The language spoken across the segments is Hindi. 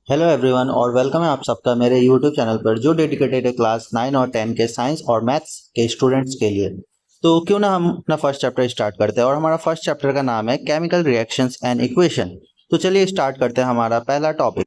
हेलो एवरीवन और वेलकम है आप सबका मेरे यूट्यूब चैनल पर जो डेडिकेटेड है क्लास 9 और 10 के साइंस और मैथ्स के स्टूडेंट्स के लिए। तो क्यों ना हम अपना फर्स्ट चैप्टर स्टार्ट करते हैं और हमारा फर्स्ट चैप्टर का नाम है केमिकल रिएक्शंस एंड इक्वेशन। तो चलिए स्टार्ट करते हैं हमारा पहला टॉपिक।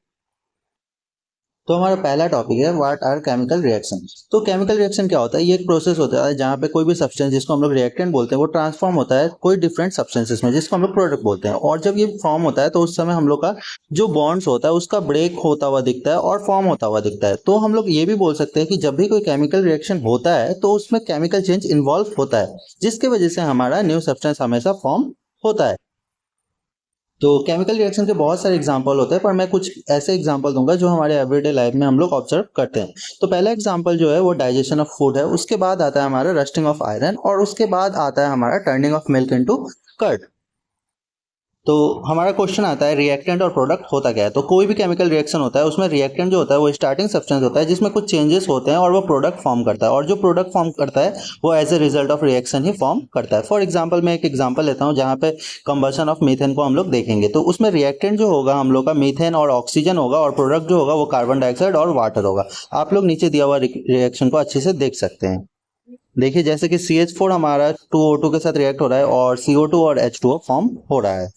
तो हमारा पहला टॉपिक है व्हाट आर केमिकल रिएक्शन। तो केमिकल रिएक्शन क्या होता है? ये एक प्रोसेस होता है जहाँ पे कोई भी सब्सटेंस जिसको हम लोग रिएक्टेंट बोलते हैं वो ट्रांसफॉर्म होता है कोई डिफरेंट सब्सटेंसेस में जिसको हम लोग प्रोडक्ट बोलते हैं। और जब ये फॉर्म होता है तो उस समय हम लोग का जो बॉन्ड्स होता है उसका ब्रेक होता हुआ दिखता है और फॉर्म होता हुआ दिखता है। तो हम लोग ये भी बोल सकते हैं कि जब भी कोई केमिकल रिएक्शन होता है तो उसमें केमिकल चेंज इन्वॉल्व होता है जिसकी वजह से हमारा न्यू सब्सटेंस हमेशा फॉर्म होता है। तो केमिकल रिएक्शन के बहुत सारे एग्जांपल होते हैं पर मैं कुछ ऐसे एग्जांपल दूंगा जो हमारे एवरीडे लाइफ में हम लोग ऑब्जर्व करते हैं। तो पहला एग्जांपल जो है वो डाइजेशन ऑफ फूड है, उसके बाद आता है हमारा रस्टिंग ऑफ आयरन और उसके बाद आता है हमारा turning of milk into curd. तो हमारा क्वेश्चन आता है रिएक्टेंट और प्रोडक्ट होता क्या है। तो कोई भी केमिकल रिएक्शन होता है उसमें रिएक्टेंट जो होता है वो स्टार्टिंग सब्सटेंस होता है जिसमें कुछ चेंजेस होते हैं और वो प्रोडक्ट फॉर्म करता है, और जो प्रोडक्ट फॉर्म करता है वो as a result of reaction ही फॉर्म करता है। फॉर एग्जाम्पल मैं एक एग्जाम्पल लेता हूँ जहाँ पे कंबशन ऑफ मीथेन को हम लोग देखेंगे। तो उसमें रिएक्टेंट जो होगा हम लोग का मीथेन और ऑक्सीजन होगा और प्रोडक्ट जो होगा वो कार्बन डाइऑक्साइड और वाटर होगा। आप लोग नीचे दिया हुआ रिएक्शन को अच्छे से देख सकते हैं। देखिए जैसे कि CH4 हमारा 2O2 के साथ रिएक्ट हो रहा है और CO2 और H2O फॉर्म हो रहा है।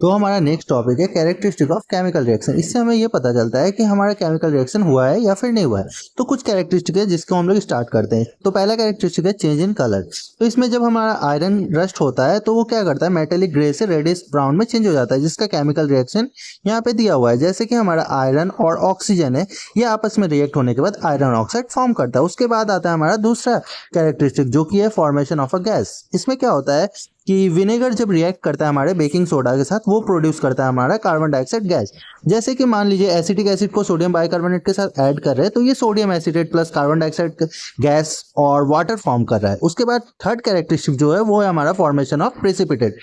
तो हमारा नेक्स्ट टॉपिक है कैरेक्टरिस्टिक ऑफ केमिकल रिएक्शन। इससे हमें ये पता चलता है कि हमारा केमिकल रिएक्शन हुआ है या फिर नहीं हुआ है। तो कुछ कैरेक्टरिस्टिक है जिसको हम लोग स्टार्ट करते हैं। तो पहला कैरेक्टरिस्टिक है चेंज इन कलर। तो इसमें जब हमारा आयरन रस्ट होता है तो वो क्या करता है, मेटेलिक ग्रे से रेडिश ब्राउन में चेंज हो जाता है, जिसका केमिकल रिएक्शन यहाँ पे दिया हुआ है। जैसे कि हमारा आयरन और ऑक्सीजन है, ये आपस में रिएक्ट होने के बाद आयरन ऑक्साइड फॉर्म करता है। उसके बाद आता है हमारा दूसरा कैरेक्टरिस्टिक जो कि है फॉर्मेशन ऑफ अ गैस। इसमें क्या होता है कि विनेगर जब रिएक्ट करता है हमारे बेकिंग सोडा के साथ वो प्रोड्यूस करता है हमारा कार्बन डाइऑक्साइड गैस। जैसे कि मान लीजिए एसिटिक एसिड को सोडियम बाइकार्बोनेट के साथ ऐड कर रहे हैं तो ये sodium acetate plus carbon dioxide gas और वाटर फॉर्म कर रहा है। उसके बाद थर्ड कैरेक्टरिस्टिक जो है वो है हमारा फॉर्मेशन ऑफ प्रेसिपिटेट।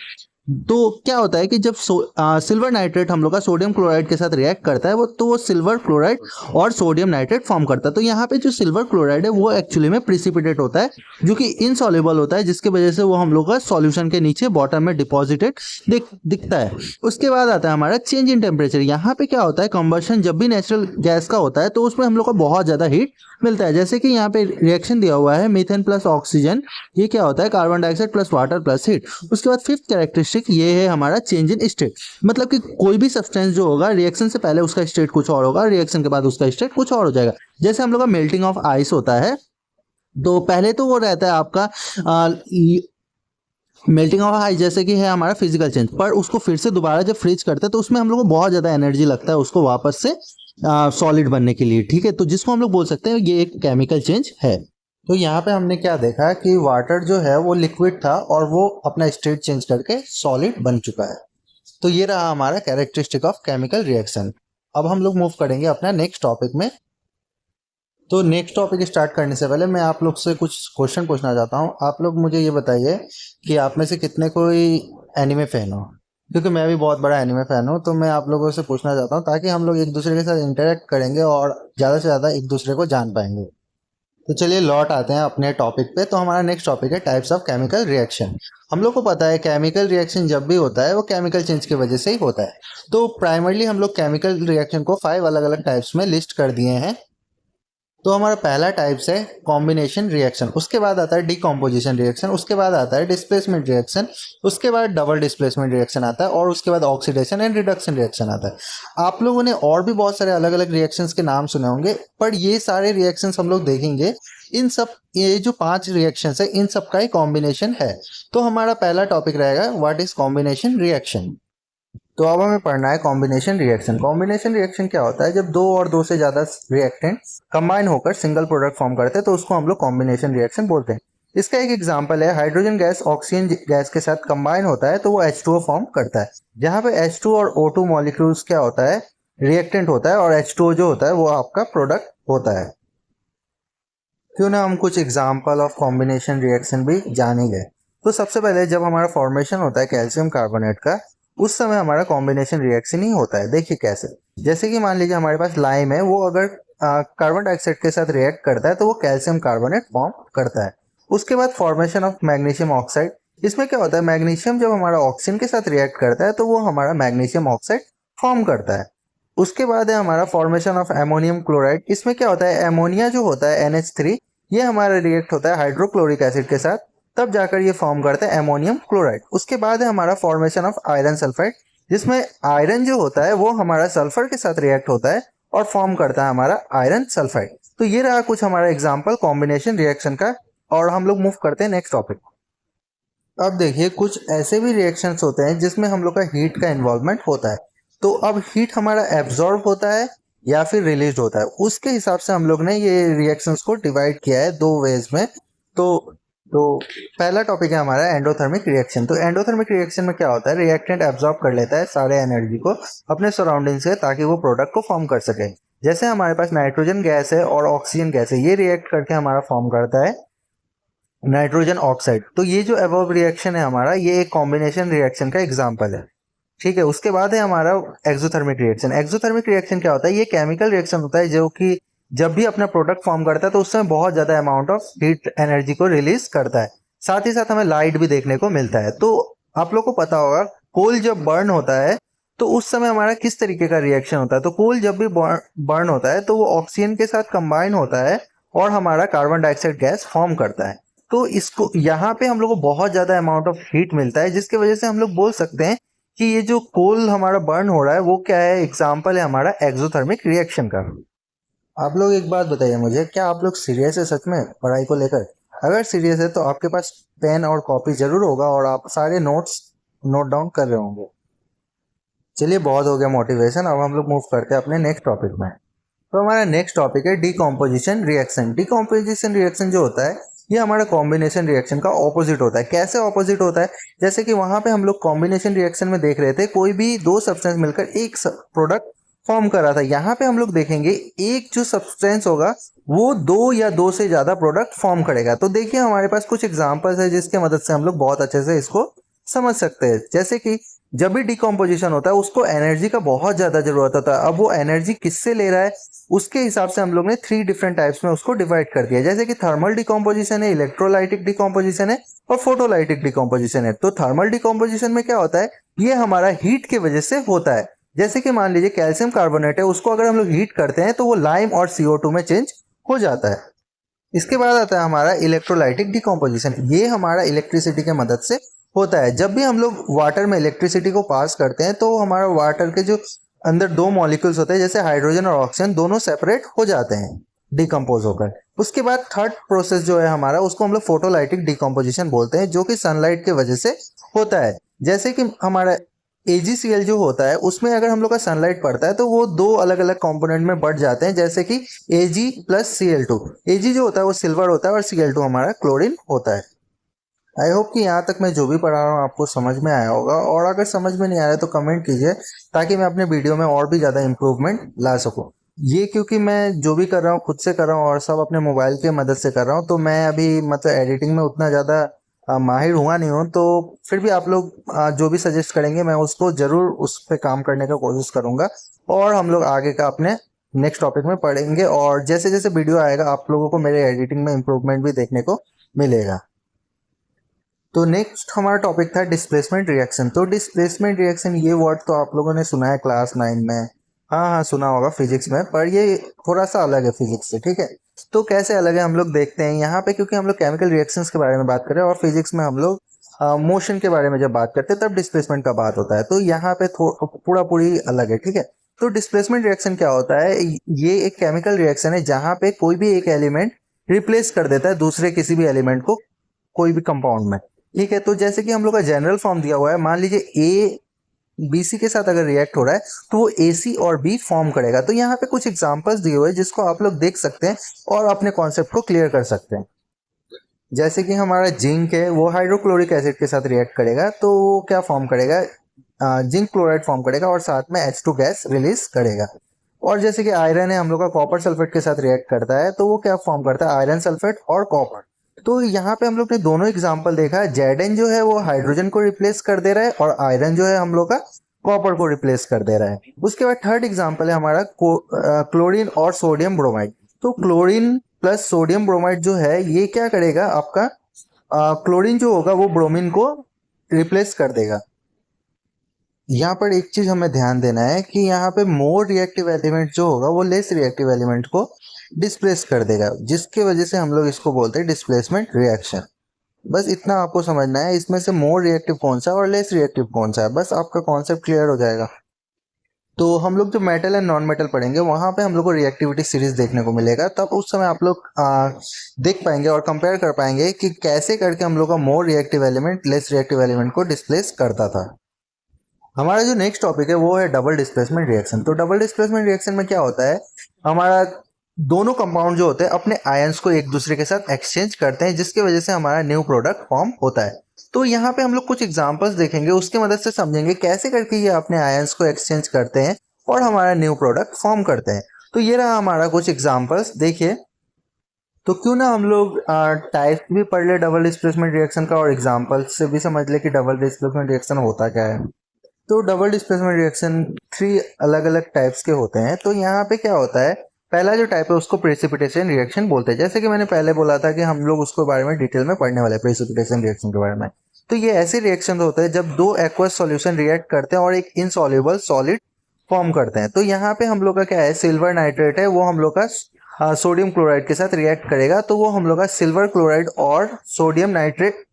तो क्या होता है कि जब सिल्वर नाइट्रेट हम लोग का सोडियम क्लोराइड के साथ रिएक्ट करता है वो सिल्वर क्लोराइड और सोडियम नाइट्रेट फॉर्म करता है। तो यहाँ पे जो सिल्वर क्लोराइड है वो एक्चुअली में प्रिसिपिटेट होता है जो कि इनसॉल्युबल होता है, जिसकी वजह से वो हम लोग का सॉल्यूशन के नीचे बॉटम में डिपॉजिटेड दिखता है। उसके बाद आता है हमारा चेंज इन टेम्परेचर। यहाँ पे क्या होता है, कंबशन जब भी नेचुरल गैस का होता है तो उसमें हम लोग को बहुत ज़्यादा हीट मिलता है। जैसे कि यहाँ पे रिएक्शन दिया हुआ है मीथेन प्लस ऑक्सीजन, ये क्या होता है carbon dioxide plus water plus heat. उसके बाद फिफ्थ कैरेक्टरिस्टिक ये है हमारा चेंज इन स्टेट। मतलब कि कोई भी सब्सटेंस जो होगा रिएक्शन से पहले उसका स्टेट कुछ और होगा, रिएक्शन के बाद उसका स्टेट कुछ और हो जाएगा। जैसे हम लोग का मेल्टिंग ऑफ आइस होता है तो पहले तो वो रहता है आपका मेल्टिंग ऑफ आइस, जैसे कि है हमारा फिजिकल चेंज, पर उसको फिर से दोबारा जब फ्रीज करते हैं तो उसमें हम लोग को बहुत ज़्यादा एनर्जी लगता है उसको वापस से सॉलिड बनने के लिए। ठीक है, तो जिसको हम लोग बोल सकते हैं ये एक केमिकल चेंज है। तो यहाँ पे हमने क्या देखा कि वाटर जो है वो लिक्विड था और वो अपना स्टेट चेंज करके सॉलिड बन चुका है। तो ये रहा हमारा कैरेक्टरिस्टिक ऑफ केमिकल रिएक्शन। अब हम लोग मूव करेंगे अपना नेक्स्ट टॉपिक में। तो नेक्स्ट टॉपिक स्टार्ट करने से पहले मैं आप लोग से कुछ क्वेश्चन पूछना चाहता हूँ। आप लोग मुझे ये बताइए कि आप में से कितने कोई एनिमे फैन हो, क्योंकि मैं भी बहुत बड़ा एनिमे फैन हूँ। तो मैं आप लोगों से पूछना चाहता हूँ ताकि हम लोग एक दूसरे के साथ इंटरेक्ट करेंगे और ज़्यादा से ज़्यादा एक दूसरे को जान पाएंगे। तो चलिए लौट आते हैं अपने टॉपिक पे। तो हमारा नेक्स्ट टॉपिक है टाइप्स ऑफ केमिकल रिएक्शन। हम लोग को पता है केमिकल रिएक्शन जब भी होता है वो केमिकल चेंज की वजह से ही होता है। तो प्राइमरली हम लोग केमिकल रिएक्शन को 5 अलग अलग टाइप्स में लिस्ट कर दिए हैं। तो हमारा पहला टाइप्स है कॉम्बिनेशन रिएक्शन, उसके बाद आता है डिकम्पोजिशन रिएक्शन, उसके बाद आता है डिस्प्लेसमेंट रिएक्शन, उसके बाद डबल डिस्प्लेसमेंट रिएक्शन आता है और उसके बाद ऑक्सीडेशन एंड रिडक्शन रिएक्शन आता है। आप लोगों ने और भी बहुत सारे अलग अलग रिएक्शंस के नाम सुने होंगे, पर ये सारे रिएक्शंस हम लोग देखेंगे। इन सब ये जो 5 रिएक्शंस है इन सब का ही कॉम्बिनेशन है। तो हमारा पहला टॉपिक रहेगा व्हाट इज कॉम्बिनेशन रिएक्शन। तो अब हमें पढ़ना है कॉम्बिनेशन रिएक्शन। कॉम्बिनेशन रिएक्शन क्या होता है, जब दो और दो से ज़्यादा रिएक्टेंट कंबाइन होकर सिंगल प्रोडक्ट फॉर्म करते हैं तो उसको हम लोग कॉम्बिनेशन रिएक्शन बोलते हैं। इसका एक एग्जांपल है हाइड्रोजन गैस ऑक्सीजन गैस के साथ कंबाइन होता है तो वो H2O फॉर्म करता है, जहाँ पे H2 और O2 मॉलिक्यूल्स क्या होता है, रिएक्टेंट होता है, और H2O जो होता है वो आपका प्रोडक्ट होता है। क्यों ना हम कुछ एग्जाम्पल ऑफ कॉम्बिनेशन रिएक्शन भी जानेंगे। तो सबसे पहले जब हमारा फॉर्मेशन होता है कैल्शियम कार्बोनेट का, उस समय हमारा कॉम्बिनेशन रिएक्शन ही होता है। देखिए कैसे, जैसे कि मान लीजिए हमारे पास लाइम है, वो अगर कार्बन डाइऑक्साइड के साथ रिएक्ट करता है तो वो कैल्शियम कार्बोनेट फॉर्म करता है। उसके बाद फॉर्मेशन ऑफ मैग्नीशियम ऑक्साइड। इसमें क्या होता है, मैग्नीशियम जब हमारा ऑक्सीजन के साथ रिएक्ट करता है तो वो हमारा मैग्नीशियम ऑक्साइड फॉर्म करता है। उसके बाद है हमारा फॉर्मेशन ऑफ एमोनियम क्लोराइड। इसमें क्या होता है, एमोनिया जो होता है NH3 ये हमारा रिएक्ट होता है हाइड्रोक्लोरिक एसिड के साथ, तब जाकर ये फॉर्म करता है एमोनियम क्लोराइड। उसके बाद है हमारा फॉर्मेशन ऑफ आयरन सल्फाइड, जिसमें आयरन जो होता है वो हमारा सल्फर के साथ रिएक्ट होता है और फॉर्म करता है हमारा आयरन सल्फाइड। तो ये रहा कुछ हमारा एग्जाम्पल कॉम्बिनेशन रिएक्शन का, और हम लोग मूव करते हैं नेक्स्ट टॉपिक। अब देखिए कुछ ऐसे भी रिएक्शंस होते हैं जिसमें हम लोग का हीट का इन्वॉल्वमेंट होता है। तो अब हीट हमारा एब्जॉर्ब होता है या फिर रिलीज होता है, उसके हिसाब से हम लोग ने ये रिएक्शंस को डिवाइड किया है दो वेज में। तो पहला टॉपिक है हमारा एंडोथर्मिक रिएक्शन। तो एंडोथर्मिक रिएक्शन में क्या होता है, रिएक्टेंट एब्जॉर्ब कर लेता है सारे एनर्जी को अपने सराउंडिंग से ताकि वो प्रोडक्ट को फॉर्म कर सके। जैसे हमारे पास नाइट्रोजन गैस है और ऑक्सीजन गैस है, ये रिएक्ट करके हमारा फॉर्म करता है नाइट्रोजन ऑक्साइड। तो ये जो अबव रिएक्शन है हमारा, ये एक कॉम्बिनेशन रिएक्शन का एग्जांपल है, ठीक है। उसके बाद है हमारा एक्सोथर्मिक रिएक्शन। एक्सोथर्मिक रिएक्शन क्या होता है, ये केमिकल रिएक्शन होता है जो कि जब भी अपना प्रोडक्ट फॉर्म करता है तो उसमें बहुत ज्यादा अमाउंट ऑफ हीट एनर्जी को रिलीज करता है, साथ ही साथ हमें लाइट भी देखने को मिलता है। तो आप लोग को पता होगा कोल जब बर्न होता है तो उस समय हमारा किस तरीके का रिएक्शन होता है। तो कोल जब भी बर्न होता है तो वो ऑक्सीजन के साथ कंबाइन होता है और हमारा कार्बन डाइऑक्साइड गैस फॉर्म करता है। तो इसको यहाँ पे हम लोग को बहुत ज्यादा अमाउंट ऑफ हीट मिलता है, जिसकी वजह से हम लोग बोल सकते हैं कि ये जो कोल हमारा बर्न हो रहा है वो क्या है, एग्जाम्पल है हमारा एक्सोथर्मिक रिएक्शन का। आप लोग एक बात बताइए मुझे, क्या आप लोग सीरियस है सच में पढ़ाई को लेकर? अगर सीरियस है तो आपके पास पेन और कॉपी जरूर होगा और आप सारे नोट्स नोट डाउन कर रहे होंगे। चलिए बहुत हो गया मोटिवेशन, अब हम लोग मूव करते हैं अपने नेक्स्ट टॉपिक में। तो हमारा नेक्स्ट टॉपिक है डीकॉम्पोजिशन रिएक्शन। डीकॉम्पोजिशन रिएक्शन जो होता है ये हमारा कॉम्बिनेशन रिएक्शन का ऑपोजिट होता है। कैसे ऑपोजिट होता है, जैसे कि वहां पे हम लोग कॉम्बिनेशन रिएक्शन में देख रहे थे कोई भी दो सब्सटेंस मिलकर एक प्रोडक्ट फॉर्म कर रहा था। यहाँ पे हम लोग देखेंगे एक जो सब्सटेंस होगा वो दो या दो से ज्यादा प्रोडक्ट फॉर्म करेगा। तो देखिए हमारे पास कुछ एग्जांपल्स है जिसके मदद से हम लोग बहुत अच्छे से इसको समझ सकते हैं। जैसे कि जब भी डिकम्पोजिशन होता है उसको एनर्जी का बहुत ज्यादा जरूरत होता है। अब वो एनर्जी किससे ले रहा है उसके हिसाब से हम लोग ने 3 डिफरेंट टाइप्स में उसको डिवाइड कर दिया। जैसे कि थर्मल डिकम्पोजिशन है, इलेक्ट्रोलाइटिक डिकम्पोजिशन है और फोटोलाइटिक डिकम्पोजिशन है। तो थर्मल डिकम्पोजिशन में क्या होता है, ये हमारा हीट की वजह से होता है। जैसे कि मान लीजिए कैल्शियम कार्बोनेट है, उसको अगर हम लोग हीट करते हैं तो वो लाइम और CO2 में चेंज हो जाता है। इसके बाद आता है हमारा इलेक्ट्रोलाइटिक डिकम्पोजिशन। ये हमारा इलेक्ट्रिसिटी के मदद से होता है। जब भी हम लोग वाटर में इलेक्ट्रिसिटी को पास करते हैं तो हमारा वाटर के जो अंदर दो मॉलिक्यूल्स होते हैं जैसे हाइड्रोजन और ऑक्सीजन, दोनों सेपरेट हो जाते हैं डिकम्पोज होकर। उसके बाद थर्ड प्रोसेस जो है हमारा उसको हम लोग फोटोलाइटिक डिकम्पोजिशन बोलते हैं, जो कि सनलाइट की वजह से होता है। जैसे कि हमारा AgCl जो होता है उसमें अगर हम लोग का सनलाइट पड़ता है तो वो दो अलग अलग कंपोनेंट में बढ़ जाते हैं, जैसे कि Ag प्लस Cl2। Ag जो होता है वो सिल्वर होता है और Cl2 हमारा क्लोरीन होता है। आई होप कि यहाँ तक मैं जो भी पढ़ा रहा हूँ आपको समझ में आया होगा, और अगर समझ में नहीं आ रहा है तो कमेंट कीजिए ताकि मैं अपने वीडियो में और भी ज़्यादा इम्प्रूवमेंट ला सकूँ। ये क्योंकि मैं जो भी कर रहा हूँ खुद से कर रहा हूँ और सब अपने मोबाइल की मदद से कर रहा हूँ, तो मैं अभी मतलब एडिटिंग में उतना ज़्यादा माहिर हुआ नहीं हूँ। तो फिर भी आप लोग जो भी सजेस्ट करेंगे मैं उसको ज़रूर उस पर काम करने का कोशिश करूँगा, और हम लोग आगे का अपने नेक्स्ट टॉपिक में पढ़ेंगे। और जैसे जैसे वीडियो आएगा आप लोगों को मेरे एडिटिंग में इम्प्रूवमेंट भी देखने को मिलेगा। तो नेक्स्ट हमारा टॉपिक था डिस्प्लेसमेंट रिएक्शन। तो डिस्प्लेसमेंट रिएक्शन ये वर्ड तो आप लोगों ने सुना है क्लास 9 में, हाँ सुना होगा फिजिक्स में, पर ये थोड़ा सा अलग है फिजिक्स से, ठीक है। तो कैसे अलग है हम लोग देखते हैं यहाँ पे, क्योंकि हम लोग केमिकल रिएक्शंस के बारे में बात कर रहे हैं और फिजिक्स में हम लोग मोशन के बारे में जब बात करते हैं तब डिस्प्लेसमेंट का बात होता है। तो यहाँ पे पूरी अलग है, ठीक है। तो डिस्प्लेसमेंट रिएक्शन क्या होता है, ये एक केमिकल रिएक्शन है जहाँ पे कोई भी एक एलिमेंट रिप्लेस कर देता है दूसरे किसी भी एलिमेंट को कोई भी कंपाउंड में, ठीक है। तो जैसे कि हम लोग का जनरल फॉर्म दिया हुआ है, मान लीजिए A BC के साथ अगर रिएक्ट हो रहा है तो वो AC और B फॉर्म करेगा। तो यहाँ पे कुछ एग्जांपल्स दिए हुए हैं जिसको आप लोग देख सकते हैं और अपने कॉन्सेप्ट को क्लियर कर सकते हैं। जैसे कि हमारा जिंक है वो हाइड्रोक्लोरिक एसिड के साथ रिएक्ट करेगा तो वो क्या फॉर्म करेगा, जिंक क्लोराइड फॉर्म करेगा और साथ में H2 गैस रिलीज करेगा। और जैसे कि आयरन है हम लोग का कॉपर सल्फेट के साथ रिएक्ट करता है तो वो क्या फॉर्म करता है, आयरन सल्फेट और कॉपर। तो यहाँ पे हम लोग ने दोनों एग्जांपल देखा है, Zn जो है वो हाइड्रोजन को रिप्लेस कर दे रहा है और आयरन जो है हम लोग का कॉपर को रिप्लेस कर दे रहा है। उसके बाद थर्ड एग्जांपल है हमारा क्लोरीन और सोडियम ब्रोमाइड। तो क्लोरीन प्लस सोडियम ब्रोमाइड जो है ये क्या करेगा, आपका क्लोरीन जो होगा वो ब्रोमीन को रिप्लेस कर देगा। यहाँ पर एक चीज हमें ध्यान देना है कि यहाँ पे मोर रिएक्टिव एलिमेंट जो होगा वो लेस रिएक्टिव एलिमेंट को डिस्प्लेस कर देगा, जिसके वजह से हम लोग इसको बोलते हैं डिस्प्लेसमेंट रिएक्शन। बस इतना आपको समझना है, इसमें से मोर रिएक्टिव कौन सा है और लेस रिएक्टिव कौन सा है, बस आपका कॉन्सेप्ट क्लियर हो जाएगा। तो हम लोग जो मेटल एंड नॉन मेटल पढ़ेंगे वहाँ पे हम लोग को रिएक्टिविटी सीरीज देखने को मिलेगा, तब उस समय आप लोग देख पाएंगे और कंपेयर कर पाएंगे कि कैसे करके हम लोग का more reactive element less reactive element को डिस्प्लेस करता था। हमारा जो नेक्स्ट टॉपिक है वो है डबल डिस्प्लेसमेंट रिएक्शन। तो डबल डिस्प्लेसमेंट रिएक्शन में क्या होता है, हमारा दोनों कंपाउंड जो होते हैं अपने आयंस को एक दूसरे के साथ एक्सचेंज करते हैं, जिसकी वजह से हमारा न्यू प्रोडक्ट फॉर्म होता है। तो यहाँ पे हम लोग कुछ एग्जांपल्स देखेंगे, उसकी मदद से समझेंगे कैसे करके ये अपने आयंस को एक्सचेंज करते हैं और हमारा न्यू प्रोडक्ट फॉर्म करते हैं। तो ये रहा हमारा कुछ एग्जाम्पल्स, देखिए। तो क्यों ना हम लोग टाइप भी पढ़ ले डबल डिस्प्लेसमेंट रिएक्शन का और एग्जाम्पल से भी समझ ले कि डबल डिस्प्लेसमेंट रिएक्शन होता क्या है। तो डबल डिस्प्लेसमेंट रिएक्शन 3 अलग अलग टाइप्स के होते हैं। तो यहाँ पे क्या होता है, पहला जो टाइप है उसको प्रेसिपिटेशन रिएक्शन बोलते हैं। जैसे कि मैंने पहले बोला था कि हम लोग उसके बारे में डिटेल में पढ़ने वाले हैं, प्रेसिपिटेशन रिएक्शन के बारे में। तो ये ऐसे रिएक्शन होते हैं जब दो एक्वस सॉल्यूशन रिएक्ट करते हैं और एक इनसॉल्युबल सॉलिड फॉर्म करते हैं। तो यहाँ पे हम लोग का क्या है, सिल्वर नाइट्रेट है, वो हम लोग का सोडियम क्लोराइड के साथ रिएक्ट करेगा, तो वो हम लोग का सिल्वर क्लोराइड और सोडियम नाइट्रेट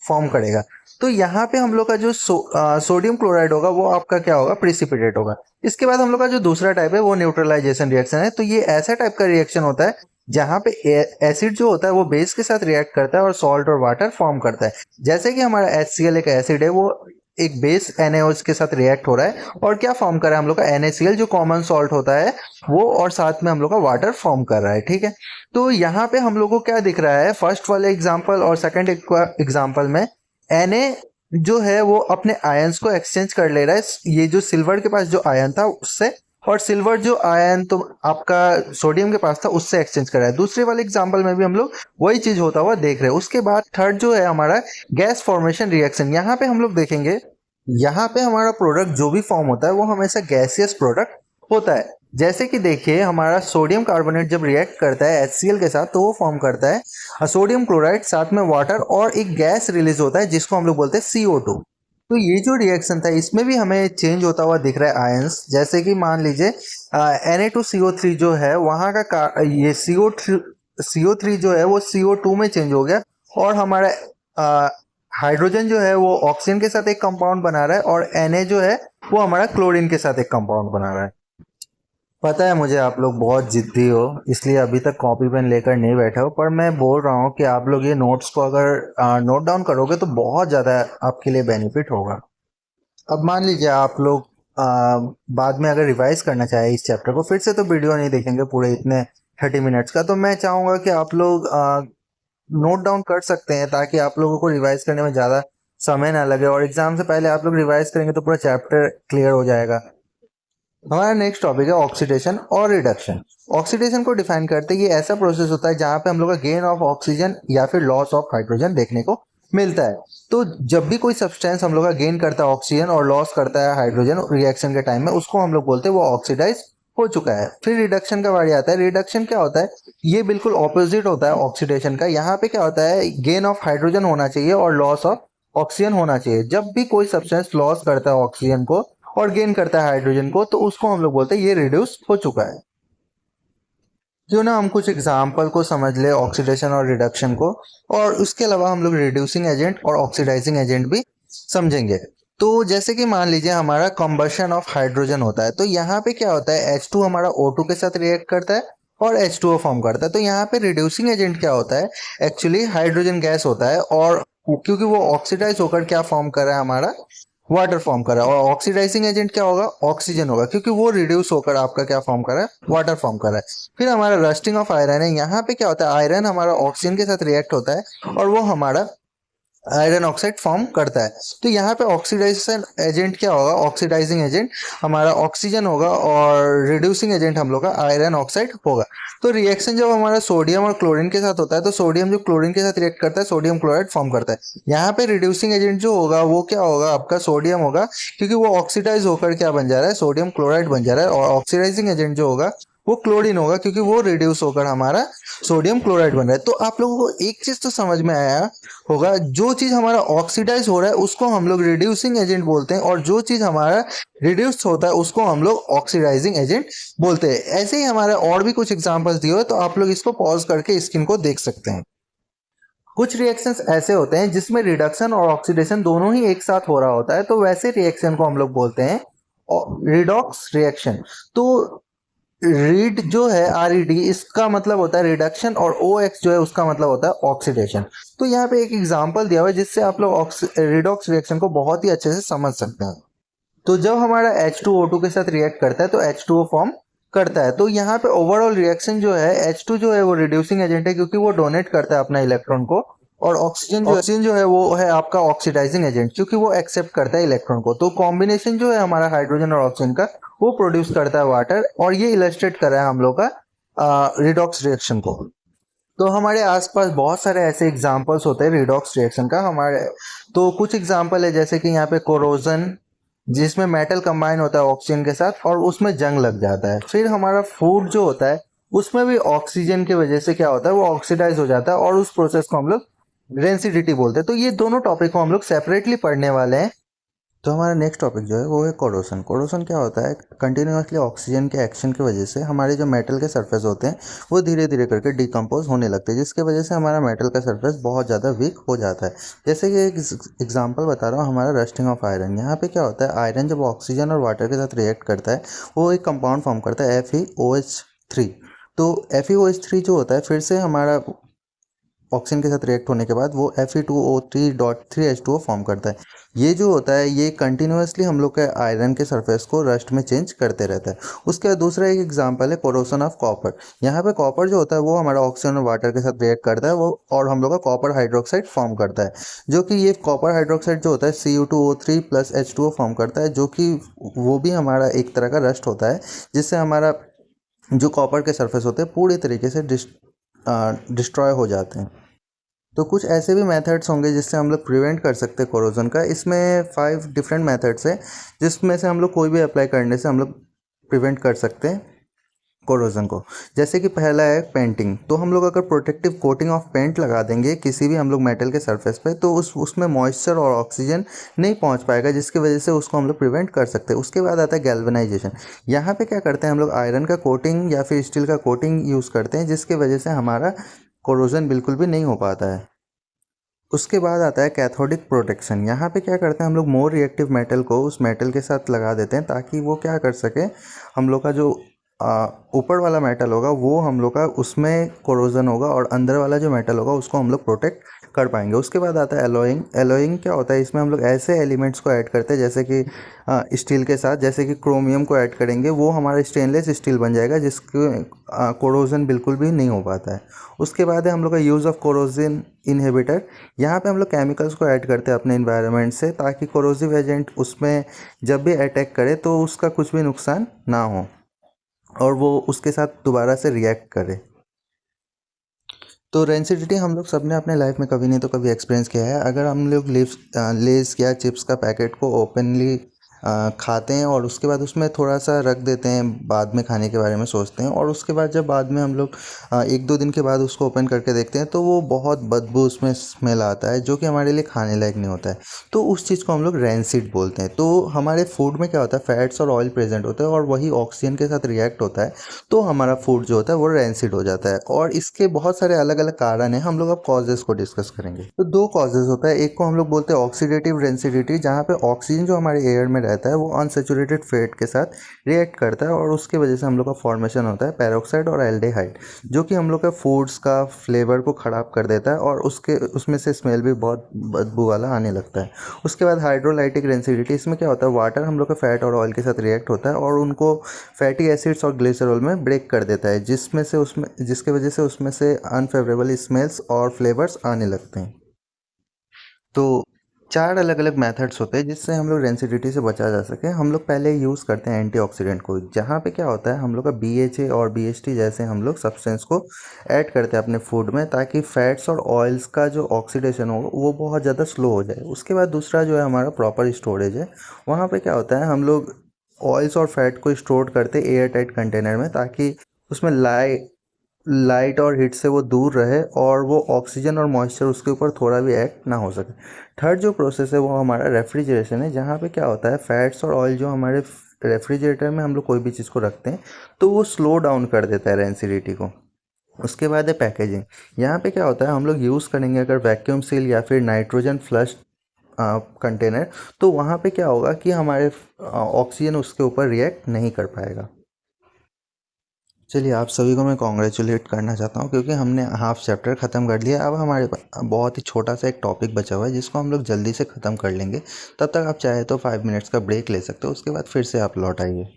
फॉर्म करेगा। तो यहाँ पे हम लोग का जो सोडियम क्लोराइड होगा वो आपका क्या होगा, प्रेसिपिटेट होगा। इसके बाद हम लोग का जो दूसरा टाइप है वो न्यूट्रलाइजेशन रिएक्शन है। तो ये ऐसा टाइप का रिएक्शन होता है जहाँ पे एसिड जो होता है वो बेस के साथ रिएक्ट करता है और सॉल्ट और वाटर फॉर्म करता है। जैसे कि हमारा HCl एक एसिड है, वो एक बेस NaOH के साथ रिएक्ट हो रहा है और क्या फॉर्म कर रहा है हम लोग का NaCl जो कॉमन सॉल्ट होता है वो, और साथ में हम लोग का वाटर फॉर्म कर रहा है, ठीक है। तो यहाँ पे हम लोग को क्या दिख रहा है, फर्स्ट वाले एग्जाम्पल और सेकंड एग्जाम्पल में Na जो है वो अपने आयंस को एक्सचेंज कर ले रहा है, ये जो सिल्वर के पास जो आयन था उससे, और सिल्वर जो आयन तो आपका सोडियम के पास था उससे एक्सचेंज कर रहा है। दूसरे वाले एग्जांपल में भी हम लोग वही चीज होता हुआ देख रहे हैं। उसके बाद थर्ड जो है हमारा गैस फॉर्मेशन रिएक्शन। यहाँ पे हम लोग देखेंगे, यहाँ पे हमारा प्रोडक्ट जो भी फॉर्म होता है वो हमेशा गैसियस प्रोडक्ट होता है। जैसे कि देखिए, हमारा सोडियम कार्बोनेट जब रिएक्ट करता है HCl के साथ तो वो फॉर्म करता है सोडियम क्लोराइड, साथ में वाटर और एक गैस रिलीज होता है जिसको हम लोग बोलते हैं CO2। तो ये जो रिएक्शन था इसमें भी हमें चेंज होता हुआ दिख रहा है आयंस। जैसे कि मान लीजिए Na2CO3 जो है वहाँ का ये CO3 जो है वो CO2 में चेंज हो गया और हमारा हाइड्रोजन जो है वो ऑक्सीजन के साथ एक कंपाउंड बना रहा है और Na जो है वो हमारा क्लोरीन के साथ एक कंपाउंड बना रहा है। पता है मुझे आप लोग बहुत जिद्दी हो, इसलिए अभी तक कॉपी पेन लेकर नहीं बैठे हो, पर मैं बोल रहा हूँ कि आप लोग ये नोट्स को अगर नोट डाउन करोगे तो बहुत ज़्यादा आपके लिए बेनिफिट होगा। अब मान लीजिए आप लोग बाद में अगर रिवाइज करना चाहे इस चैप्टर को, फिर से तो वीडियो नहीं देखेंगे पूरे इतने 30 मिनट्स का, तो मैं चाहूँगा कि आप लोग नोट डाउन कर सकते हैं ताकि आप लोगों को रिवाइज करने में ज़्यादा समय ना लगे और एग्जाम से पहले आप लोग रिवाइज करेंगे तो पूरा चैप्टर क्लियर हो जाएगा। हमारा नेक्स्ट टॉपिक है ऑक्सीडेशन और रिडक्शन। ऑक्सीडेशन को डिफाइन करते ये ऐसा प्रोसेस होता है जहाँ पे हम लोग का गेन ऑफ ऑक्सीजन या फिर लॉस ऑफ हाइड्रोजन देखने को मिलता है। तो जब भी कोई सब्सटेंस हम लोग का गेन करता है ऑक्सीजन और लॉस करता है हाइड्रोजन रिएक्शन के टाइम में, उसको हम लोग बोलते हैं वो ऑक्सीडाइज हो चुका है। फिर रिडक्शन का बारी आता है। रिडक्शन क्या होता है, ये बिल्कुल ऑपोजिट होता है ऑक्सीडेशन का। यहाँ पे क्या होता है, गेन ऑफ हाइड्रोजन होना चाहिए और लॉस ऑफ ऑक्सीजन होना चाहिए। जब भी कोई सब्सटेंस लॉस करता है ऑक्सीजन को और गेन करता है हाइड्रोजन को, तो उसको हम लोग बोलते हैं ये रिड्यूस हो चुका है। क्यों ना हम कुछ एग्जाम्पल को समझ ले ऑक्सीडेशन और रिडक्शन को, और उसके अलावा हम लोग रिड्यूसिंग एजेंट और ऑक्सीडाइजिंग एजेंट भी समझेंगे। तो जैसे कि मान लीजिए हमारा कंबशन ऑफ हाइड्रोजन होता है, तो यहाँ पे क्या होता है, H2 हमारा O2 के साथ रिएक्ट करता है और H2O फॉर्म करता है। तो यहाँ पे रिड्यूसिंग एजेंट क्या होता है, एक्चुअली हाइड्रोजन गैस होता है, और क्योंकि वो ऑक्सीडाइज होकर क्या फॉर्म कर रहा है, हमारा वाटर फॉर्म कर रहा है। और ऑक्सीडाइजिंग एजेंट क्या होगा, ऑक्सीजन होगा, क्योंकि वो रिड्यूस होकर आपका क्या फॉर्म कर रहा है, वाटर फॉर्म कर रहा है। फिर हमारा रस्टिंग ऑफ आयरन है। यहाँ पे क्या होता है, आयरन हमारा ऑक्सीजन के साथ रिएक्ट होता है और वो हमारा आयरन ऑक्साइड फॉर्म करता है। तो यहाँ पे ऑक्सीडाइजेशन एजेंट क्या होगा, ऑक्सीडाइजिंग एजेंट हमारा ऑक्सीजन होगा और रिड्यूसिंग एजेंट हम लोग का आयरन ऑक्साइड होगा। तो रिएक्शन जब हमारा सोडियम और क्लोरीन के साथ होता है, तो सोडियम जो क्लोरीन के साथ रिएक्ट करता है सोडियम क्लोराइड फॉर्म करता है। यहाँ पे रिड्यूसिंग एजेंट जो होगा वो क्या होगा, आपका सोडियम होगा, क्योंकि वो ऑक्सीडाइज होकर क्या बन जा रहा है, सोडियम क्लोराइड बन जा रहा है। और ऑक्सीडाइजिंग एजेंट जो होगा वो क्लोरीन होगा, क्योंकि वो रिड्यूस होकर हमारा सोडियम क्लोराइड बन रहा है। तो आप लोगों को एक चीज तो समझ में आया होगा, जो चीज हमारा ऑक्सीडाइज हो रहा है उसको हम लोग रिड्यूसिंग एजेंट बोलते हैं, और जो चीज हमारा रिड्यूस होता है उसको हम लोग ऑक्सीडाइजिंग एजेंट बोलते हैं। ऐसे ही हमारे और भी कुछ एग्जांपल्स दिए हुए, तो आप लोग इसको पॉज करके स्क्रीन को देख सकते हैं। कुछ रिएक्शंस ऐसे होते हैं जिसमें रिडक्शन और ऑक्सीडेशन दोनों ही एक साथ हो रहा होता है, तो वैसे रिएक्शन को हम लोग बोलते हैं रिडॉक्स रिएक्शन। तो रीड जो है RED, इसका मतलब होता है रिडक्शन, और OX जो है उसका मतलब होता है ऑक्सीडेशन। तो यहाँ पे एक एग्जांपल दिया हुआ है जिससे आप लोग रिडॉक्स रिएक्शन को बहुत ही अच्छे से समझ सकते हैं। तो जब हमारा H2O2 के साथ रिएक्ट करता है तो H2O फॉर्म करता है। तो यहाँ पे ओवरऑल रिएक्शन जो है, H2 जो है वो रिड्यूसिंग एजेंट है, क्योंकि वो डोनेट करता है अपना इलेक्ट्रॉन को, और ऑक्सीजन जो है वो है आपका ऑक्सीडाइजिंग एजेंट, क्योंकि वो एक्सेप्ट करता है इलेक्ट्रॉन को। तो कॉम्बिनेशन जो है हमारा हाइड्रोजन और ऑक्सीजन का, वो प्रोड्यूस करता है वाटर, और ये इलस्ट्रेट कर रहा है हम लोग का रिडॉक्स रिएक्शन को। तो हमारे आसपास बहुत सारे ऐसे एग्जांपल्स होते हैं रिडॉक्स रिएक्शन का हमारे। तो कुछ एग्जांपल है जैसे कि यहाँ पे कोरोजन, जिसमें मेटल कंबाइन होता है ऑक्सीजन के साथ और उसमें जंग लग जाता है। फिर हमारा फूड जो होता है उसमें भी ऑक्सीजन की वजह से क्या होता है, वो ऑक्सीडाइज हो जाता है, और उस प्रोसेस को हम लोग रेंसिडिटी बोलते हैं। तो ये दोनों टॉपिक को हम लोग सेपरेटली पढ़ने वाले हैं। तो हमारा नेक्स्ट टॉपिक जो है वो है कोरोसन। कोरोसन क्या होता है, कंटिन्यूसली ऑक्सीजन के एक्शन की वजह से हमारे जो मेटल के सरफेस होते हैं वो धीरे धीरे करके डिकम्पोज होने लगते हैं, जिसकी वजह से हमारा मेटल का सरफेस बहुत ज़्यादा वीक हो जाता है। जैसे कि एक एग्जांपल बता रहा हूँ, हमारा रस्टिंग ऑफ आयरन। यहाँ पे क्या होता है, आयरन जब ऑक्सीजन और वाटर के साथ रिएक्ट करता है वो एक कंपाउंड फॉर्म करता है FeOH3। तो FeOH3 जो होता है फिर से हमारा ऑक्सीजन के साथ रिएक्ट होने के बाद वो Fe2O3.3H2O फॉर्म करता है। ये जो होता है ये कंटिन्यूसली हम लोग के आयरन के सरफेस को रस्ट में चेंज करते रहता है। उसके बाद दूसरा एक एग्जांपल है कोरोसन ऑफ कॉपर। यहाँ पे कॉपर जो होता है वो हमारा ऑक्सीजन और वाटर के साथ रिएक्ट करता है वो, और हम लोग का कॉपर हाइड्रोक्साइड फॉर्म करता है, जो कि ये कॉपर हाइड्रोक्साइड जो होता है Cu2O3 + H2O फॉर्म करता है, जो कि वो भी हमारा एक तरह का रस्ट होता है, जिससे हमारा जो कॉपर के सरफेस होते हैं पूरी तरीके से डिस्ट्रॉय हो जाते हैं। तो कुछ ऐसे भी मेथड्स होंगे जिससे हम लोग प्रिवेंट कर सकते हैं कोरोजन का। इसमें 5 डिफरेंट मेथड्स हैं, जिसमें से हम लोग कोई भी अप्लाई करने से हम लोग प्रिवेंट कर सकते हैं कोरोजन को। जैसे कि पहला है पेंटिंग। तो हम लोग अगर प्रोटेक्टिव कोटिंग ऑफ पेंट लगा देंगे किसी भी हम लोग मेटल के सरफेस पे, तो उसमें मॉइस्चर और ऑक्सीजन नहीं पहुंच पाएगा, जिसकी वजह से उसको हम लोग प्रिवेंट कर सकते हैं। उसके बाद आता है गैल्वेनाइजेशन। यहाँ पे क्या करते हैं हम लोग, आयरन का कोटिंग या फिर स्टील का कोटिंग यूज़ करते हैं, जिसकी वजह से हमारा कोरोजन बिल्कुल भी नहीं हो पाता है। उसके बाद आता है कैथोडिक प्रोटेक्शन। यहाँ पे क्या करते हैं हम लोग, मोर रिएक्टिव मेटल को उस मेटल के साथ लगा देते हैं, ताकि वो क्या कर सके, हम लोग का जो ऊपर वाला मेटल होगा वो हम लोग का उसमें कोरोजन होगा, और अंदर वाला जो मेटल होगा उसको हम लोग प्रोटेक्ट कर पाएंगे। उसके बाद आता है एलोइंग। एलोइंग क्या होता है, इसमें हम लोग ऐसे एलिमेंट्स को ऐड करते हैं जैसे कि स्टील के साथ, जैसे कि क्रोमियम को ऐड करेंगे वो हमारा स्टेनलेस स्टील बन जाएगा, जिसके कोरोजन बिल्कुल भी नहीं हो पाता है। उसके बाद है हम लोग का यूज़ ऑफ कोरोजन इनहिबिटर। यहाँ पे हम लोग केमिकल्स को ऐड करते हैं अपने इन्वायरमेंट से, ताकि कोरोसिव एजेंट उसमें जब भी अटैक करे तो उसका कुछ भी नुकसान ना हो और वो उसके साथ दोबारा से रिएक्ट करे। तो रेंसिडिटी हम लोग सबने अपने लाइफ में कभी नहीं तो कभी एक्सपीरियंस किया है। अगर हम लोग लेस या चिप्स का पैकेट को ओपनली खाते हैं और उसके बाद उसमें थोड़ा सा रख देते हैं, बाद में खाने के बारे में सोचते हैं, और उसके बाद जब बाद में हम लोग 1-2 दिन के बाद उसको ओपन करके देखते हैं तो वो बहुत बदबू उसमें स्मेल आता है, जो कि हमारे लिए खाने लायक नहीं होता है। तो उस चीज़ को हम लोग रेंसिड बोलते हैं। तो हमारे फूड में क्या होता है, फैट्स और ऑयल प्रेजेंट होता है और वही ऑक्सीजन के साथ रिएक्ट होता है, तो हमारा फूड जो होता है वो रेंसिड हो जाता है। और इसके बहुत सारे अलग अलग कारण हैं, हम लोग अब कॉजेज़ को डिस्कस करेंगे। तो 2 कॉजेज़ होता है, एक को हम लोग बोलते हैं ऑक्सीडेटिव रेंसिडिटी, जहाँ पे ऑक्सीजन जो हमारे एयर में रहता है वो अनसैचुरेटेड फैट के साथ रिएक्ट करता है, और उसकी वजह से हम लोग का फॉर्मेशन होता है पेरोक्साइड और एल्डिहाइड, जो कि हम लोग के फूड्स का फ्लेवर को ख़राब कर देता है, और उसमें से स्मेल भी बहुत बदबू वाला आने लगता है। उसके बाद हाइड्रोलाइटिक रेंसिडिटी। इसमें क्या होता है, वाटर हम लोग का फैट और ऑयल के साथ रिएक्ट होता है और उनको फैटी एसिड्स और ग्लिसरॉल में ब्रेक कर देता है, जिसके वजह से उसमें से अनफेवरेबल स्मेल्स और फ्लेवर्स आने लगते हैं। तो 4 अलग अलग मेथड्स होते हैं जिससे हम लोग रेंसिडिटी से बचा जा सके। हम लोग पहले यूज़ करते हैं एंटीऑक्सीडेंट को, जहाँ पे क्या होता है हम लोग का BHA और BHT जैसे हम लोग सब्सटेंस को ऐड करते हैं अपने फूड में, ताकि फैट्स और ऑयल्स का जो ऑक्सीडेशन होगा वो बहुत ज़्यादा स्लो हो जाए। उसके बाद दूसरा जो है हमारा प्रॉपर स्टोरेज है। वहाँ पे क्या होता है, हम लोग ऑयल्स और फैट को स्टोर करते एयर टाइट कंटेनर में, ताकि उसमें लाइट और हीट से वो दूर रहे और वो ऑक्सीजन और मॉइस्चर उसके ऊपर थोड़ा भी एक्ट ना हो सके। थर्ड जो प्रोसेस है वो हमारा रेफ्रिजरेशन है, जहाँ पे क्या होता है फैट्स और ऑयल जो हमारे रेफ्रिजरेटर में हम लोग कोई भी चीज़ को रखते हैं तो वो स्लो डाउन कर देता है रेंसिडिटी को। उसके बाद है पैकेजिंग। यहाँ पे क्या होता है हम लोग यूज़ करेंगे अगर वैक्यूम सील या फिर नाइट्रोजन फ्लश कंटेनर, तो वहाँ पे क्या होगा कि हमारे ऑक्सीजन उसके ऊपर रिएक्ट नहीं कर पाएगा। चलिए आप सभी को मैं कॉन्ग्रेचुलेट करना चाहता हूँ क्योंकि हमने हाफ चैप्टर ख़त्म कर लिया। अब हमारे पास बहुत ही छोटा सा एक टॉपिक बचा हुआ है जिसको हम लोग जल्दी से ख़त्म कर लेंगे। तब तक आप चाहे तो 5 मिनट्स का ब्रेक ले सकते हो, उसके बाद फिर से आप लौट आइए।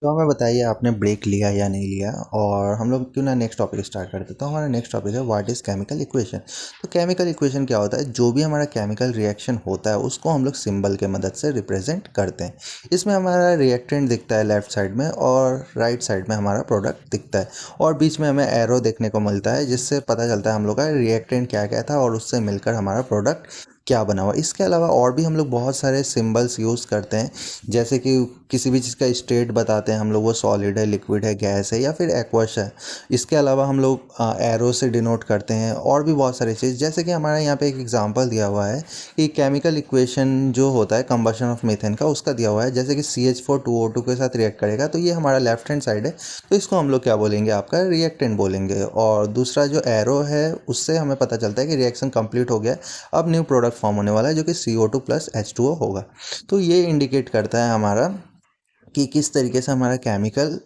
तो हमें बताइए आपने ब्रेक लिया या नहीं लिया, और हम लोग क्यों ना नेक्स्ट टॉपिक स्टार्ट करते। तो हमारा नेक्स्ट टॉपिक है व्हाट इज़ केमिकल इक्वेशन। तो केमिकल इक्वेशन क्या होता है, जो भी हमारा केमिकल रिएक्शन होता है उसको हम लोग सिंबल के मदद से रिप्रेजेंट करते हैं। इसमें हमारा रिएक्टेंट दिखता है लेफ्ट साइड में और राइट साइड में हमारा प्रोडक्ट दिखता है, और बीच में हमें एरो देखने को मिलता है जिससे पता चलता है हम लोग का रिएक्टेंट क्या क्या था और उससे मिलकर हमारा प्रोडक्ट क्या बना हुआ। इसके अलावा और भी हम लोग बहुत सारे सिंबल्स यूज़ करते हैं, जैसे कि किसी भी चीज़ का स्टेट बताते हैं हम लोग, वो सॉलिड है, लिक्विड है, गैस है या फिर एक्वस है। इसके अलावा हम लोग एरो से डिनोट करते हैं, और भी बहुत सारी चीज़, जैसे कि हमारा यहाँ पे एक एग्जांपल दिया हुआ है कि केमिकल इक्वेशन जो होता है कंबशन ऑफ मीथेन का, उसका दिया हुआ है जैसे कि CH4 2O2 के साथ रिएक्ट करेगा, तो ये हमारा लेफ्ट हैंड साइड है, तो इसको हम लोग क्या बोलेंगे, आपका रिएक्टेंट बोलेंगे। और दूसरा जो एरो है उससे हमें पता चलता है कि रिएक्शन कंप्लीट हो गया है, अब न्यू प्रोडक्ट फॉर्म होने वाला है जो कि CO2 प्लस H2O होगा। तो ये इंडिकेट करता है हमारा कि किस तरीके से हमारा केमिकल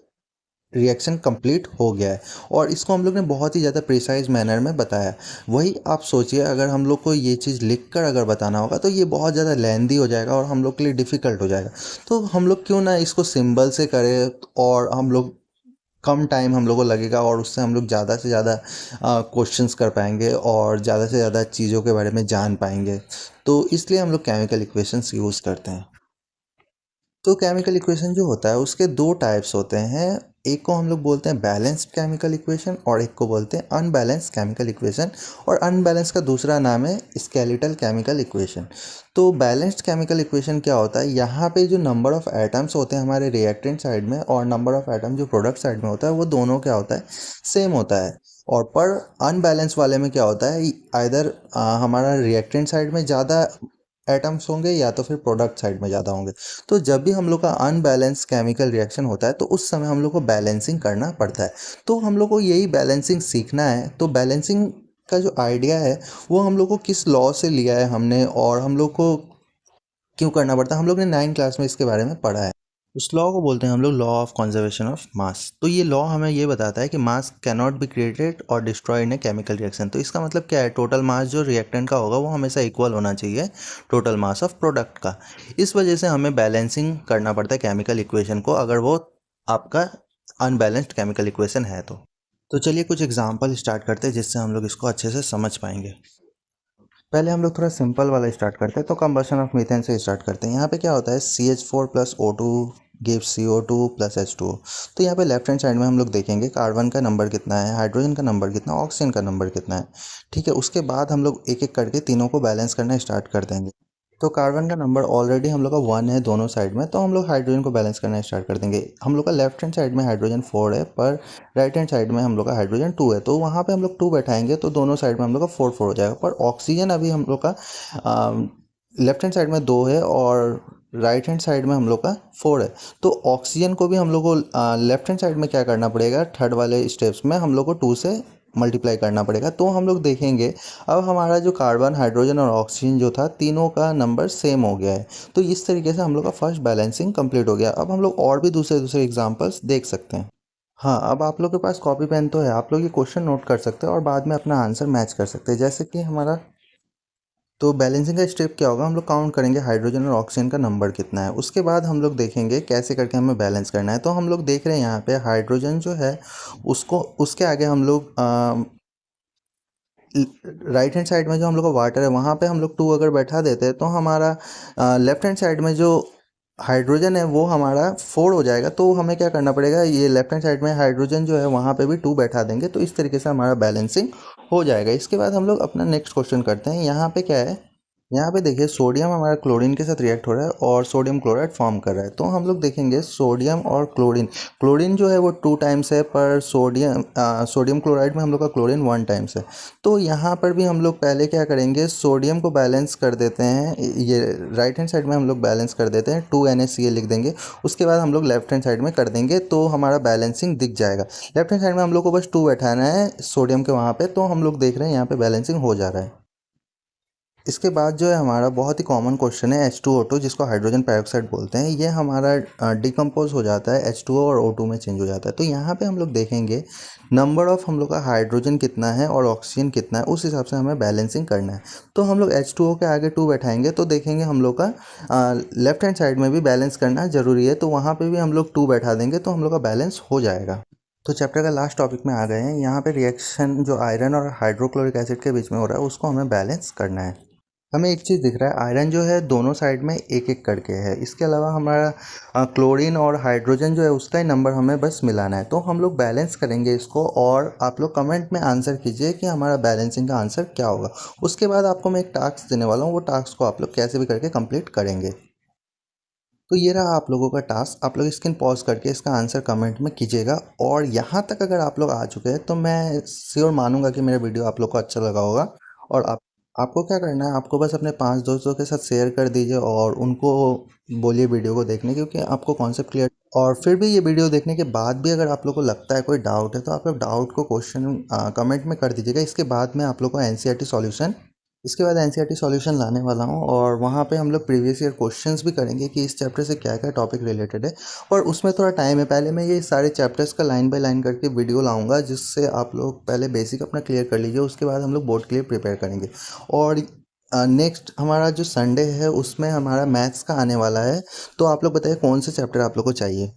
रिएक्शन कंप्लीट हो गया है, और इसको हम लोग ने बहुत ही ज़्यादा प्रिसाइज मैनर में बताया। वही आप सोचिए अगर हम लोग को ये चीज़ लिखकर अगर बताना होगा तो ये बहुत ज़्यादा लेंदी हो जाएगा और हम लोग के लिए डिफ़िकल्ट हो जाएगा। तो हम लोग क्यों ना इसको सिंबल से करें, और हम लोग कम टाइम हम लोग को लगेगा और उससे हम लोग ज़्यादा से ज़्यादा क्वेश्चंस कर पाएंगे और ज़्यादा से ज़्यादा चीज़ों के बारे में जान पाएंगे। तो इसलिए हम लोग केमिकल इक्वेशंस यूज़ करते हैं। तो केमिकल इक्वेशन जो होता है उसके दो टाइप्स होते हैं, एक को हम लोग बोलते हैं बैलेंस्ड केमिकल इक्वेशन और एक को बोलते हैं अनबैलेंस्ड केमिकल इक्वेशन, और अनबैलेंस का दूसरा नाम है स्केलेटल केमिकल इक्वेशन। तो बैलेंस्ड केमिकल इक्वेशन क्या होता है, यहाँ पे जो नंबर ऑफ एटम्स होते हैं हमारे रिएक्टेंट साइड में और नंबर ऑफ एटम जो प्रोडक्ट साइड में होता है वो दोनों क्या होता है, सेम होता है। और पर अनबैलेंस वाले में क्या होता है, आइदर हमारा रिएक्टेंट साइड में ज़्यादा एटम्स होंगे या तो फिर प्रोडक्ट साइड में ज़्यादा होंगे। तो जब भी हम लोग का अनबैलेंस केमिकल रिएक्शन होता है तो उस समय हम लोग को बैलेंसिंग करना पड़ता है। तो हम लोग को यही बैलेंसिंग सीखना है। तो बैलेंसिंग का जो आइडिया है वो हम लोग को किस लॉ से लिया है हमने, और हम लोग को क्यों करना पड़ता है, हम लोग ने 9 क्लास में इसके बारे में पढ़ा है। उस लॉ को बोलते हैं हम लोग law of conservation of mass. तो ये लॉ हमें ये बताता है कि mass can not be created और destroy in a chemical reaction. तो इसका मतलब क्या है, टोटल मास जो रिएक्टेंट का होगा वो हमेशा इक्वल होना चाहिए टोटल मास ऑफ प्रोडक्ट का। इस वजह से हमें बैलेंसिंग करना पड़ता है केमिकल इक्वेशन को, अगर वो आपका अनबैलेंस्ड केमिकल इक्वेशन है तो चलिए कुछ एग्जाम्पल स्टार्ट करते हैं जिससे हम लोग इसको अच्छे से समझ पाएंगे। पहले हम लोग थोड़ा सिंपल वाला स्टार्ट करते हैं, तो कंबशन ऑफ मीथेन से स्टार्ट करते हैं। यहाँ पे क्या होता है, CH4 plus O2 gives CO2 plus H2O। तो यहाँ पे लेफ्ट हैंड साइड में हम लोग देखेंगे कार्बन का नंबर कितना है, हाइड्रोजन का नंबर कितना, ऑक्सीजन का नंबर कितना है। ठीक है, उसके बाद हम लोग एक एक करके तीनों को बैलेंस करना स्टार्ट कर देंगे। तो कार्बन का नंबर ऑलरेडी हम लोग का 1 है दोनों साइड में, तो हम लोग हाइड्रोजन को बैलेंस करना स्टार्ट कर देंगे। हम लोग का लेफ्ट हैंड साइड में हाइड्रोजन 4 है, पर राइट हैंड साइड में हम लोग का हाइड्रोजन 2 है, तो वहाँ पे हम लोग 2 बैठाएंगे तो दोनों साइड में हम लोग का 4 4 हो जाएगा। पर ऑक्सीजन अभी हम लोग का लेफ्ट हैंड साइड में 2 है और राइट हैंड साइड में हम लोग का 4 है। तो ऑक्सीजन को भी हम लोग को लेफ्ट हैंड साइड में क्या करना पड़ेगा, थर्ड वाले स्टेप्स में हम लोग को 2 से मल्टीप्लाई करना पड़ेगा। तो हम लोग देखेंगे अब हमारा जो कार्बन, हाइड्रोजन और ऑक्सीजन जो था तीनों का नंबर सेम हो गया है। तो इस तरीके से हम लोग का फर्स्ट बैलेंसिंग कंप्लीट हो गया। अब हम लोग और भी दूसरे दूसरे एग्जांपल्स देख सकते हैं। हाँ, अब आप लोग के पास कॉपी पेन तो है, आप लोग ये क्वेश्चन नोट कर सकते हैं और बाद में अपना आंसर मैच कर सकते हैं। जैसे कि हमारा तो बैलेंसिंग का स्टेप क्या होगा, हम लोग काउंट करेंगे हाइड्रोजन और ऑक्सीजन का नंबर कितना है, उसके बाद हम लोग देखेंगे कैसे करके हमें बैलेंस करना है। तो हम लोग देख रहे हैं यहाँ पे हाइड्रोजन जो है उसको, उसके आगे हम लोग राइट हैंड साइड में जो हम लोग का वाटर है वहाँ पे हम लोग 2 अगर बैठा देते हैं तो हमारा लेफ्ट हैंड साइड में जो हाइड्रोजन है वो हमारा 4 हो जाएगा। तो हमें क्या करना पड़ेगा, ये लेफ्ट हैंड साइड में हाइड्रोजन जो है वहाँ पे भी 2 बैठा देंगे, तो इस तरीके से हमारा बैलेंसिंग हो जाएगा। इसके बाद हम लोग अपना नेक्स्ट क्वेश्चन करते हैं। यहाँ पे क्या है, यहाँ पे देखिए सोडियम हमारा क्लोरीन के साथ रिएक्ट हो रहा है और सोडियम क्लोराइड फॉर्म कर रहा है। तो हम लोग देखेंगे सोडियम और क्लोरीन, क्लोरीन जो है वो 2 टाइम्स है, पर सोडियम क्लोराइड में हम लोग का क्लोरीन 1 टाइम्स है। तो यहाँ पर भी हम लोग पहले क्या करेंगे, सोडियम को बैलेंस कर देते हैं, ये राइट हैंड साइड में हम लोग बैलेंस कर देते हैं, 2NaCl लिख देंगे। उसके बाद हम लोग लेफ्ट हैंड साइड में कर देंगे तो हमारा बैलेंसिंग दिख जाएगा। लेफ्ट हैंड साइड में हम लोग को बस 2 बैठाना है सोडियम के वहाँ पे, तो हम लोग देख रहे हैं यहाँ पे बैलेंसिंग हो जा रहा है। इसके बाद जो है हमारा बहुत ही कॉमन क्वेश्चन है H2O2, जिसको हाइड्रोजन पेरोक्साइड बोलते हैं। ये हमारा डिकम्पोज हो जाता है H2O और O2 में चेंज हो जाता है। तो यहाँ पे हम लोग देखेंगे नंबर ऑफ हम लोग का हाइड्रोजन कितना है और ऑक्सीजन कितना है, उस हिसाब से हमें बैलेंसिंग करना है। तो हम लोग H2O के आगे 2 बैठाएंगे तो देखेंगे हम लोग का लेफ्ट हैंड साइड में भी बैलेंस करना ज़रूरी है, तो वहाँ पर भी हम लोग 2 बैठा देंगे तो हम लोग का बैलेंस हो जाएगा। तो चैप्टर का लास्ट टॉपिक में आ गए हैं। यहाँ पे रिएक्शन जो आयरन और हाइड्रोक्लोरिक एसिड के बीच में हो रहा है उसको हमें बैलेंस करना है। हमें एक चीज़ दिख रहा है, आयरन जो है दोनों साइड में एक एक करके है। इसके अलावा हमारा क्लोरीन और हाइड्रोजन जो है उसका ही नंबर हमें बस मिलाना है। तो हम लोग बैलेंस करेंगे इसको, और आप लोग कमेंट में आंसर कीजिए कि हमारा बैलेंसिंग का आंसर क्या होगा। उसके बाद आपको मैं एक टास्क देने वाला हूँ, वो टास्क को आप लोग कैसे भी करके कंप्लीट करेंगे। तो ये रहा आप लोगों का टास्क। आप लोग स्क्रीन पॉज करके इसका आंसर कमेंट में कीजिएगा। और यहाँ तक अगर आप लोग आ चुके हैं तो मैं श्योर मानूंगा कि मेरा वीडियो आप लोग को अच्छा लगा होगा। और आपको क्या करना है, आपको बस अपने 5 दोस्तों के साथ शेयर कर दीजिए और उनको बोलिए वीडियो को देखने, क्योंकि आपको कॉन्सेप्ट क्लियर। और फिर भी ये वीडियो देखने के बाद भी अगर आप लोग को लगता है कोई डाउट है तो आप लोग डाउट को क्वेश्चन कमेंट में कर दीजिएगा। इसके बाद में आप लोग को एनसीईआरटी सॉल्यूशन इसके बाद एनसीईआरटी सॉल्यूशन लाने वाला हूँ, और वहाँ पे हम लोग प्रीवियस ईयर क्वेश्चंस भी करेंगे कि इस चैप्टर से क्या क्या टॉपिक रिलेटेड है। और उसमें थोड़ा टाइम है, पहले मैं ये सारे चैप्टर्स का लाइन बाय लाइन करके वीडियो लाऊंगा, जिससे आप लोग पहले बेसिक अपना क्लियर कर लीजिए। उसके बाद हम लोग बोर्ड के लिए प्रिपेयर करेंगे। और नेक्स्ट हमारा जो संडे है उसमें हमारा मैथ्स का आने वाला है। तो आप लोग बताइए कौन से चैप्टर आप लोग को चाहिए।